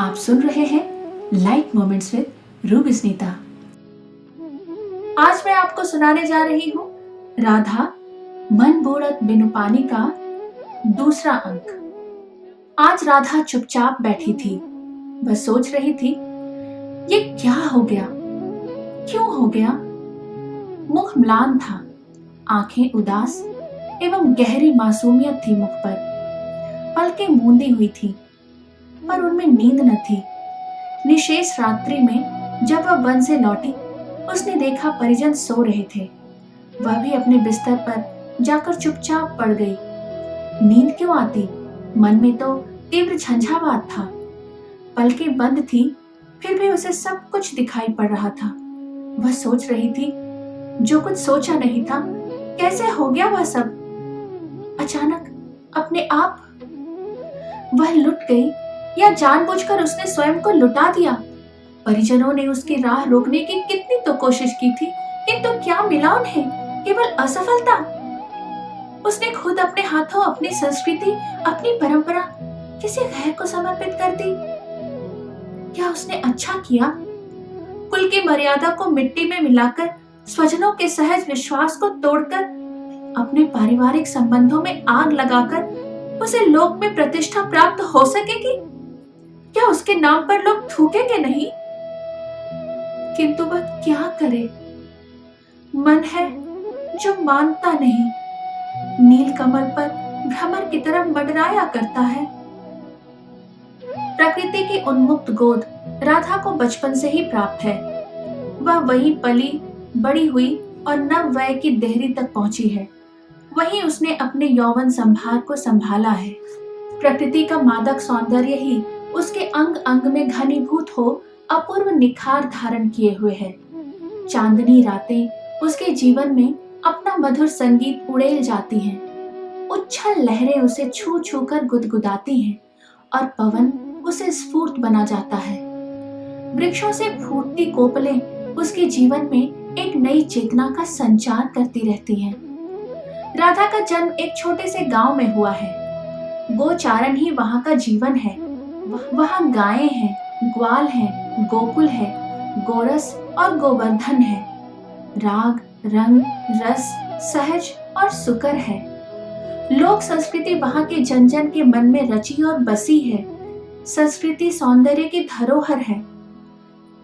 आप सुन रहे हैं लाइट मोमेंट्स विद रूबिस्नीता। आज मैं आपको सुनाने जा रही हूँ राधा मन बोड़त बिनु पानी का दूसरा अंक। आज राधा चुपचाप बैठी थी। वह सोच रही थी, ये क्या हो गया, क्यों हो गया। मुख म्लान था, आंखें उदास एवं गहरी मासूमियत थी मुख पर। पलकें मूंदी हुई थी, पर उनमें नींद न थी। निशेष रात्रि में जब वह वन से लौटी, उसने देखा परिजन सो रहे थे। वह भी अपने बिस्तर पर जाकर चुपचाप पड़ गई। नींद क्यों आती, मन में तो तीव्र झंझावात था। पलकें बंद थी, फिर भी उसे सब कुछ दिखाई पड़ रहा था। वह सोच रही थी, जो कुछ सोचा नहीं था, कैसे हो गया वह सब। अचानक अपने आप वह लुट गई, या जानबूझकर उसने स्वयं को लुटा दिया। परिजनों ने उसकी राह रोकने की कितनी तो कोशिश की थी, किंतु क्या मिला उन्हें, केवल असफलता। उसने खुद अपने हाथों अपनी संस्कृति, अपनी परंपरा किसी गैर को समर्पित कर दी। क्या उसने अच्छा किया? कुल की मर्यादा को मिट्टी में मिलाकर, स्वजनों के सहज विश्वास को तोड़कर, अपने पारिवारिक संबंधों में आग लगाकर उसे लोक में प्रतिष्ठा प्राप्त हो सकेगी? क्या उसके नाम पर लोग थूकेंगे नहीं? किंतु वह क्या करे? मन है जो मानता नहीं, नील कमल पर भ्रमर की तरह मंडराया करता है। प्रकृति की उन्मुक्त गोद राधा को बचपन से ही प्राप्त है। वह वहीं पली बड़ी हुई और नव वय की देहरी तक पहुंची है। वहीं उसने अपने यौवन संभार को संभाला है। प्रकृति का मादक सौंदर्य ही उसके अंग अंग में घनीभूत हो अपूर्व निखार धारण किए हुए है। चांदनी रातें उसके जीवन में अपना मधुर संगीत उड़ेल जाती हैं। उच्छल लहरें उसे छू छू कर गुदगुदाती हैं और पवन उसे स्फूर्त बना जाता है। वृक्षों से फूटती कोपलें उसके जीवन में एक नई चेतना का संचार करती रहती हैं। राधा का जन्म एक छोटे से गांव में हुआ है। गोचारण ही वहां का जीवन है। वहां गायें हैं, ग्वाल हैं, गोकुल है, गोरस और गोवर्धन है। राग, रंग, रस, सहज और सुकर है। लोक संस्कृति वहां के जन जन के मन में रची और बसी है। संस्कृति सौंदर्य की धरोहर है।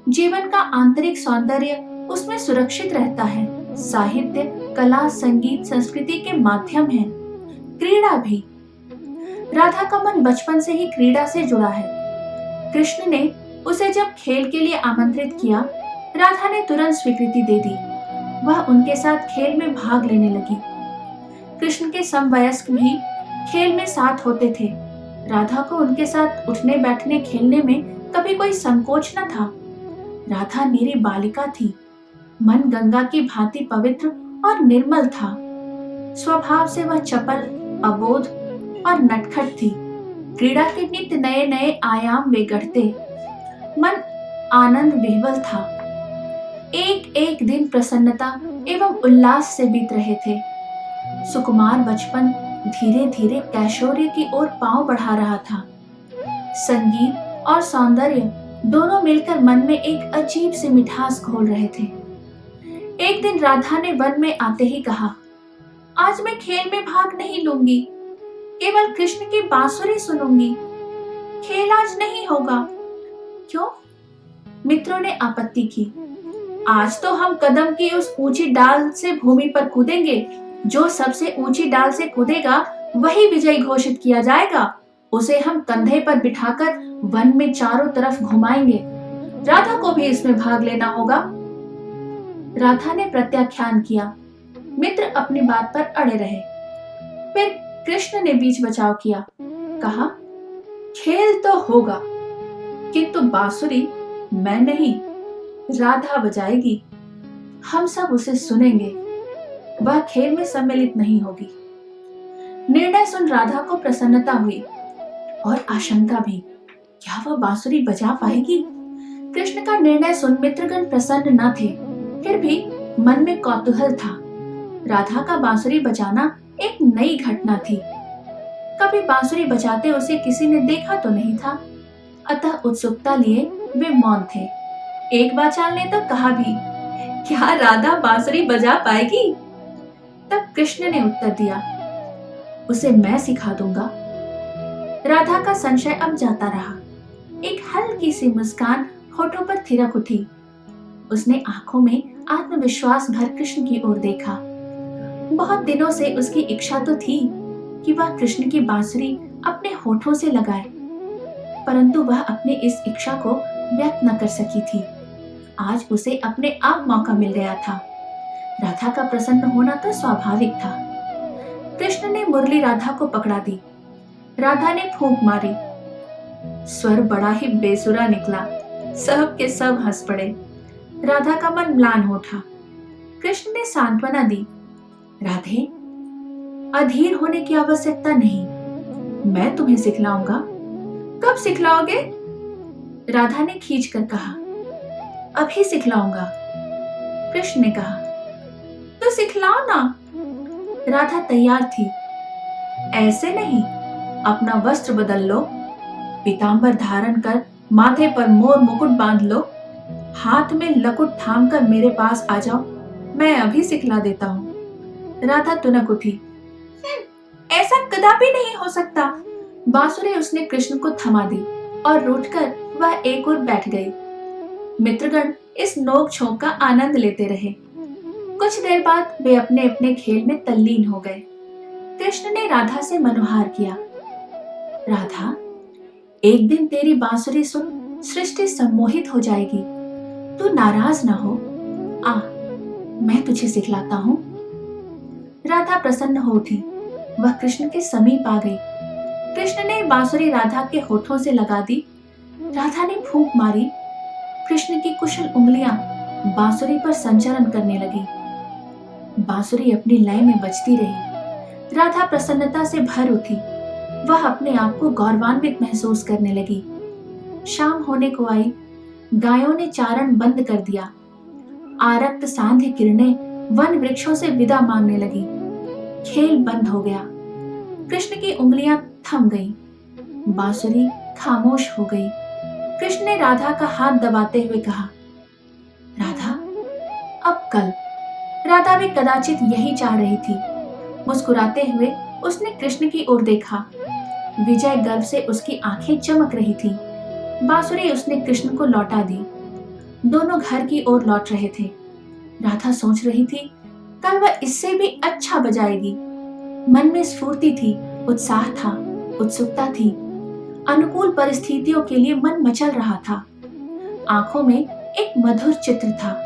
जीवन का आंतरिक सौंदर्य उसमें सुरक्षित रहता है। साहित्य, कला, संगीत, संस्कृति के माध्यम है। क्रीड़ा भी। राधा का मन बचपन से ही क्रीड़ा से जुड़ा है। कृष्ण ने उसे जब खेल के लिए आमंत्रित किया, राधा ने तुरंत स्वीकृति दे दी। वह उनके साथ खेल में भाग लेने लगी। कृष्ण के समवयस्क भी खेल में साथ होते थे। राधा को उनके साथ उठने बैठने खेलने में कभी कोई संकोच न था। राधा मेरी बालिका थी। मन गंगा की भांति पवित्र और निर्मल था। स्वभाव से वह चपल, अबोध और नटखट थी। क्रीड़ा के नित्य नए नए आयाम वे गढ़ते। मन आनंद विह्वल था। एक एक दिन प्रसन्नता एवं उल्लास से बीत रहे थे। सुकुमार बचपन धीरे धीरे कैशोर्य की ओर पांव बढ़ा रहा था। संगीत और सौंदर्य दोनों मिलकर मन में एक अजीब सी मिठास घोल रहे थे। एक दिन राधा ने वन में आते ही कहा, आज मैं खेल में भाग नहीं लूंगी, केवल कृष्ण की बांसुरी सुनूंगी। खेल आज नहीं होगा। क्यों? मित्रों ने आपत्ति की। आज तो हम कदम की उस ऊंची डाल से भूमि पर कूदेंगे। जो सबसे ऊंची डाल से कूदेगा वही विजयी घोषित किया जाएगा। उसे हम कंधे पर बिठाकर वन में चारों तरफ घुमाएंगे। राधा को भी इसमें भाग लेना होगा। राधा ने प्रत्याख्यान किया। मित्र अपनी बात पर अड़े रहे। फिर कृष्ण ने बीच बचाव किया। कहा, खेल तो होगा, किंतु बांसुरी मैं नहीं, राधा बजाएगी। हम सब उसे सुनेंगे। वह खेल में सम्मिलित नहीं होगी। निर्णय सुन राधा को प्रसन्नता हुई और आशंका भी। क्या वह बांसुरी बजा पाएगी? कृष्ण का निर्णय सुन मित्रगण प्रसन्न न थे, फिर भी मन में कौतूहल था। राधा का बांसुरी बजाना एक नई घटना थी। कभी बांसुरी बजाते उसे किसी ने देखा तो नहीं था। अतः उत्सुकता लिए वे मौन थे। एक बाचाल ने तो कहा भी, क्या राधा बांसुरी बजा पाएगी? तब कृष्ण ने उत्तर दिया, उसे मैं सिखा दूंगा। राधा का संशय अब जाता रहा। एक हल्की सी मुस्कान होठों पर थिरक उठी। उसने आंखों में आत्मविश्वास भर कृष्ण की ओर देखा। बहुत दिनों से उसकी इच्छा तो थी कि वह कृष्ण की बांसुरी अपने होठों से लगाए, परंतु वह अपनी इस इच्छा को व्यक्त न कर सकी थी। आज उसे अपने आप मौका मिल गया था। राधा का प्रसन्न होना तो स्वाभाविक था। कृष्ण ने मुरली राधा को पकड़ा दी। राधा ने फूंक मारी। स्वर बड़ा ही बेसुरा निकला। सब के सब हंस पड़े। राधा का मन म्लान हो उठा। कृष्ण ने सांत्वना दी, राधे, अधीर होने की आवश्यकता नहीं, मैं तुम्हें सिखलाऊंगा। कब सिखलाओगे? राधा ने खींचकर कहा। अभी सिखलाऊंगा। कृष्ण ने कहा। तो सिखलाओ ना। राधा तैयार थी। ऐसे नहीं, अपना वस्त्र बदल लो, पीतांबर धारण कर माथे पर मोर मुकुट बांध लो, हाथ में लकुट थाम कर मेरे पास आ जाओ, मैं अभी सिखला देता हूँ। राधा तुनक उठी। ऐसा कदापि नहीं हो सकता। बांसुरी उसने कृष्ण को थमा दी और रूठकर वह एक ओर बैठ गई। मित्रगण इस नोक झोंक का आनंद लेते रहे। कुछ देर बाद वे अपने अपने खेल में तल्लीन हो गए। कृष्ण ने राधा से मनोहार किया। राधा, एक दिन तेरी बांसुरी सुन सृष्टि सम्मोहित हो जाएगी। तू नाराज न हो। आ, मैं तुझे सिखलाता हूँ। राधा प्रसन्न हो उठी। वह कृष्ण के समीप आ गई। कृष्ण ने बांसुरी राधा के होठों से लगा दी। राधा ने फूंक मारी। कृष्ण की कुशल उंगलियां बांसुरी पर संचरण करने लगी। बांसुरी अपनी लय में बजती रही। राधा प्रसन्नता से भर उठी। वह अपने आप को गौरवान्वित महसूस करने लगी। शाम होने को आई। गायों ने चारण बंद कर दिया। आरक्त सांध्य किरणें वन वृक्षों से विदा मांगने लगी। खेल बंद हो गया। कृष्ण की उंगलियां थम गईं। बांसुरी खामोश हो गई। कृष्ण ने राधा का हाथ दबाते हुए कहा, राधा, अब कल। राधा भी कदाचित यही चाह रही थी। मुस्कुराते हुए उसने कृष्ण की ओर देखा। विजय गर्व से उसकी आंखें चमक रही थी। बांसुरी उसने कृष्ण को लौटा दी। दोनों घर की ओर लौट रहे थे। राधा सोच रही थी, कल वह इससे भी अच्छा बजाएगी। मन में स्फूर्ति थी, उत्साह था, उत्सुकता थी। अनुकूल परिस्थितियों के लिए मन मचल रहा था। आंखों में एक मधुर चित्र था।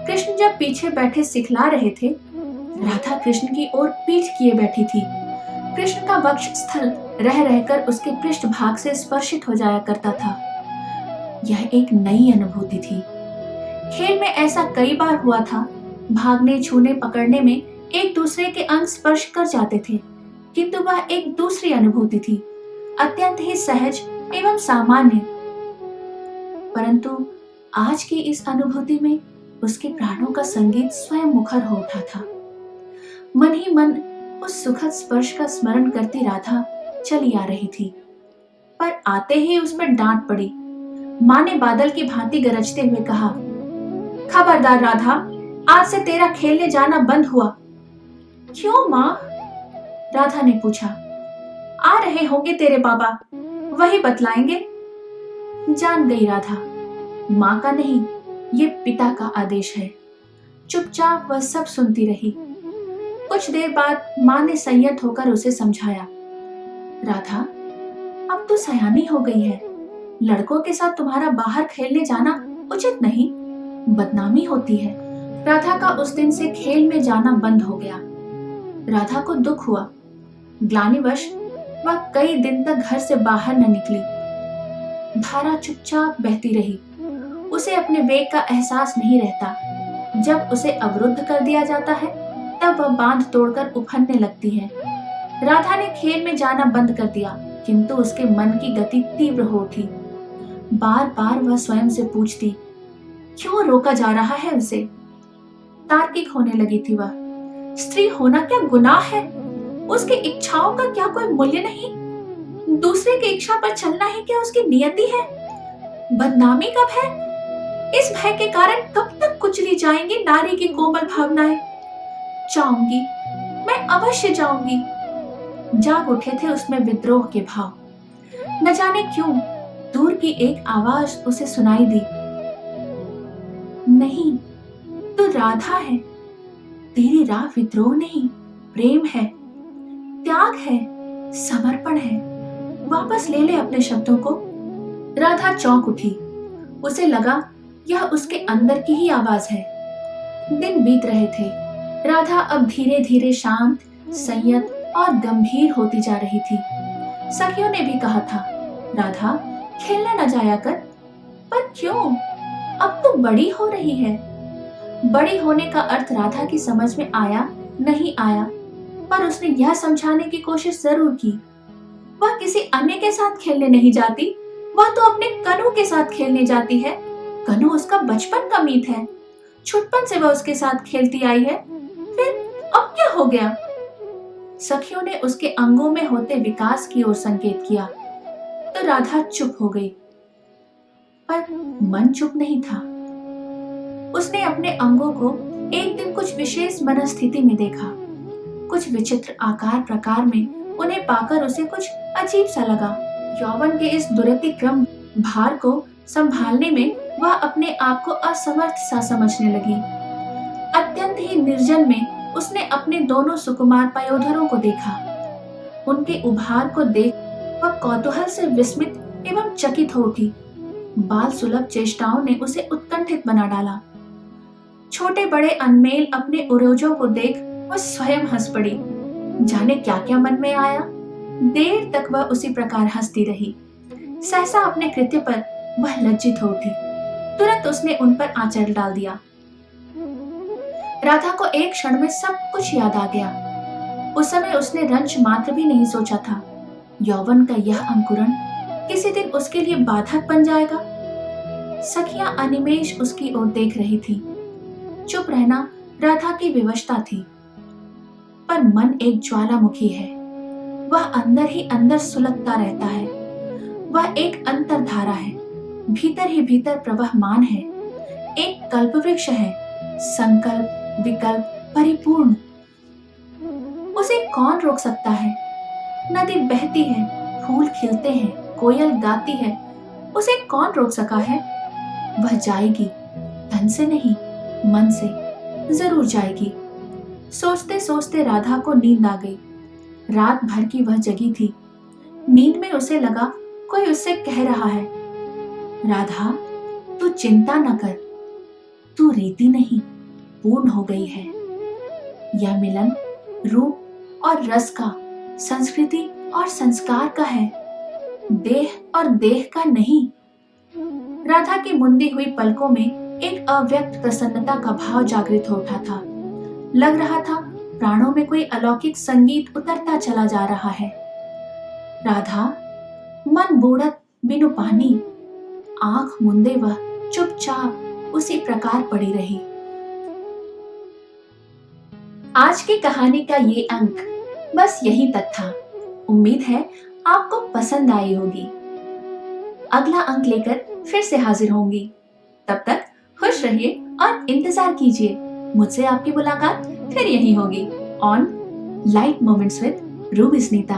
कृष्ण जब पीछे बैठे सिखला रहे थे, राधा कृष्ण की ओर पीठ किए बैठी थी। कृष्ण का वक्ष स्थल रह रहकर उसके पृष्ठभाग से स्पर्शित हो जाया करता था। यह एक नई अनुभूति थी। खेल में ऐसा कई बार हुआ था। भागने, छूने, पकड़ने में एक दूसरे के अंग स्पर्श कर जाते थे, किंतु वह एक दूसरी अनुभूति थी, अत्यंत ही सहज एवं सामान्य। परंतु आज की इस अनुभूति में उसके प्राणों का संगीत स्वयं मुखर हो उठा था। मन ही मन उस सुखद स्पर्श का स्मरण करती राधा चली आ रही थी, पर आते ही उस पर डांट पड़ी। माँ ने बादल की भांति गरजते हुए कहा, खबरदार राधा, आज से तेरा खेलने जाना बंद हुआ। क्यों माँ? राधा ने पूछा। आ रहे होंगे तेरे बाबा, वही बतलाएंगे। जान गई राधा, माँ का नहीं, ये पिता का आदेश है। चुपचाप वह सब सुनती रही। कुछ देर बाद माँ ने संयत होकर उसे समझाया, राधा, अब तू सयानी हो गई है। लड़कों के साथ तुम्हारा बाहर खेलने जाना उचित नहीं, बदनामी होती है। राधा का उस दिन से खेल में जाना बंद हो गया। राधा को दुख हुआ। ग्लानिवश वह कई दिन तक घर से बाहर न निकली। धारा चुपचाप बहती रही। उसे अपने वेग का एहसास नहीं रहता। जब उसे अवरुद्ध कर दिया जाता है, तब वह बांध तोड़कर उफनने लगती है। राधा ने खेल में जाना बंद कर दिया, किंतु उसके मन की गति तीव्र हो उठी। बार बार वह स्वयं से पूछती, क्यों रोका जा रहा है उसे? तार्किक होने लगी थी वह। स्त्री होना क्या गुनाह है? उसकी इच्छाओं का क्या कोई मूल्य नहीं? दूसरे की इच्छा पर चलना ही क्या उसकी नियति है? बदनामी का भय, इस भय के कारण कब तक कुचली जाएंगी नारी की कोमल भावनाएं? जाऊंगी, मैं अवश्य जाऊंगी। जाग उठे थे उसमें विद्रोह के भाव। न जाने क्यों दूर की एक आवाज उसे सुनाई दी, नहीं, तू राधा है, तेरी राह विद्रोह नहीं, प्रेम है, त्याग है, समर्पण है, वापस ले ले अपने शब्दों को। राधा चौंक उठी। उसे लगा यह उसके अंदर की ही आवाज है। दिन बीत रहे थे। राधा अब धीरे धीरे शांत, संयत और गंभीर होती जा रही थी। सखियों ने भी कहा था, राधा खेलने न जाया कर। पर क्यों? अब तो बड़ी हो रही है। बड़ी होने का अर्थ राधा की समझ में आया नहीं आया, पर उसने यह समझाने की कोशिश जरूर की। वह किसी अन्य के साथ खेलने नहीं जाती, वह तो अपने कनू के साथ खेलने जाती है। कनू उसका बचपन का मीत है। छुटपन से वह उसके साथ खेलती आई है। फिर अब क्या हो गया? सखियों ने उसके अंगों में होते विकास की ओर संकेत किया तो राधा चुप हो गई। पर मन चुप नहीं था। उसने अपने अंगों को एक दिन कुछ विशेष मनस्थिति में देखा। कुछ विचित्र आकार प्रकार में उन्हें पाकर उसे कुछ अजीब सा लगा। यौवन के इस दुरतिक्रम भार को संभालने में वह अपने आप को असमर्थ सा समझने लगी। अत्यंत ही निर्जन में उसने अपने दोनों सुकुमार पयोधरों को देखा। उनके उभार को देख वह कौतूहल से विस्मित एवं चकित हो उठी। बाल सुलभ चेष्टाओं ने उसे उत्कंठित बना डाला। छोटे बड़े अनमेल अपने उरोजों को देख वह स्वयं हंस पड़ी। जाने क्या क्या मन में आया। देर तक वह उसी प्रकार हंसती रही। सहसा अपने कृत्य पर वह लज्जित हो उठी। तुरंत उसने उन पर आंचल डाल दिया। राधा को एक क्षण में सब कुछ याद आ गया। उस समय उसने रंच मात्र भी नहीं सोचा था। यौवन का यह अंकुरण किसी दिन उसके लिए बाधक बन जाएगा। सखियां अनिमेष उसकी ओर देख रही थी। चुप रहना राधा की विवशता थी, पर मन एक ज्वालामुखी है। वह अंदर ही अंदर सुलगता रहता है। वह एक अंतरधारा है, भीतर ही भीतर प्रवहमान है, एक कल्पवृक्ष है, संकल्प विकल्प परिपूर्ण। उसे कौन रोक सकता है? नदी बहती है, फूल खिलते हैं, कोयल गाती है, उसे कौन रोक सका है? वह जाएगी, धन से नहीं मन से जरूर जाएगी। सोचते सोचते राधा को नींद आ गई। रात भर की वह जगी थी। नींद में उसे लगा कोई उससे कह रहा है, राधा तू चिंता न कर, तू रीति नहीं पूर्ण हो गई है। यह मिलन रूप और रस का, संस्कृति और संस्कार का है, देह और देह का नहीं। राधा की मुंदी हुई पलकों में एक अव्यक्त प्रसन्नता का भाव जागृत हो उठा था। लग रहा था प्राणों में कोई अलौकिक संगीत उतरता चला जा रहा है। राधा मन बूढ़त बिनु पानी, आंख मुंदे वह चुपचाप उसी प्रकार पड़ी रही। आज की कहानी का ये अंक बस यहीं तक था। उम्मीद है आपको पसंद आई होगी। अगला अंक लेकर फिर से हाजिर होंगी। तब तक खुश रहिए और इंतजार कीजिए। मुझसे आपकी मुलाकात फिर यही होगी on light moments with Ruby Sunita.